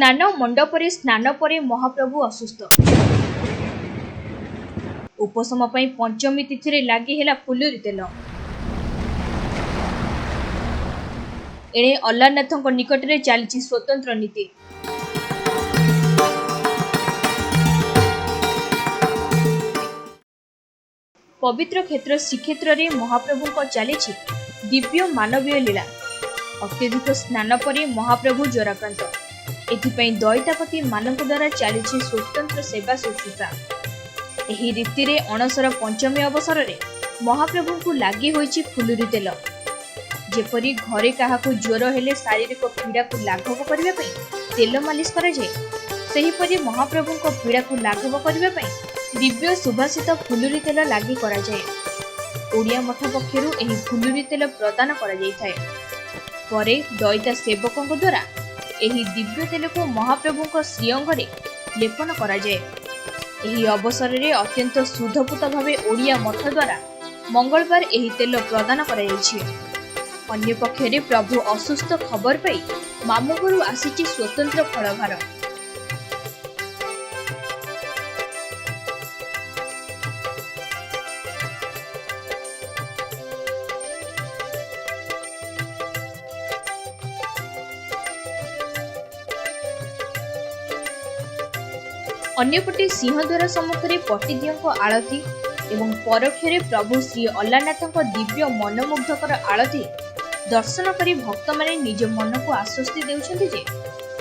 स्नान मंडपरे स्नान परे महाप्रभु असुस्थ। उपशम पई पंचमी तिथि रे लागि हेला फुलुरी तेल। एणे अल्लाहनाथଙ୍କ निकटरे चलीछि स्वतंत्र नीति। पवित्र क्षेत्र श्रीक्षेत्र रे महाप्रभु चलीछि दिव्य मानवीय लीला। अत्यधिक स्नान परे महाप्रभु ज्वराक्रांत। एथिपई दैतापति मानक द्वारा चलीछि स्वतंत्र सेवा शुश्रूषा। एही रीति रे अणसर पंचमी अवसर रे महाप्रभु को लागि होइछि फुलुरी तेल। जेपरी घरे काहाकू ज्वर हेले शारीरिक पीड़ा को लाघव करबा पई तेल मालिश करा जाय, सेहीपरि महाप्रभु को पीड़ा को लाघव करबा पई दिव्य सुभाषित फुलुरी तेल लागि करा जाय। ओडिया मठ पक्षरु एही फुलुरी तेल प्रदान करा जाय थाए। परे दैता सेवकों द्वारा एही दिव्य तेल को महाप्रभु को श्रीअंगरे लेपन करा जाय। एही अवसर रे अत्यंत शुद्धपूत भावे ओडिया मठ द्वारा मंगलवार एही तेल प्रदान करा जायछि। अन्य पक्षरे प्रभु असुस्थ खबर पाई मामुघरु आसीछि स्वतंत्र फलभार। अन्यपटे सिंहद्वार सम्मुखें पटिदियों आळती एवं परक्षरे प्रभु श्री अल्लाहनाथଙ୍କ दिव्य मनमुग्धकर आळती दर्शन करी भक्त माने निज मन को आश्वस्ति देउछन्ति जे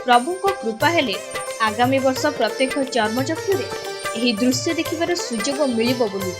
प्रभु को कृपा हेले आगामी वर्ष प्रत्येक चर्मचक्षुरे एही दृश्य देखिबार सुजोग मिलिबो बोली।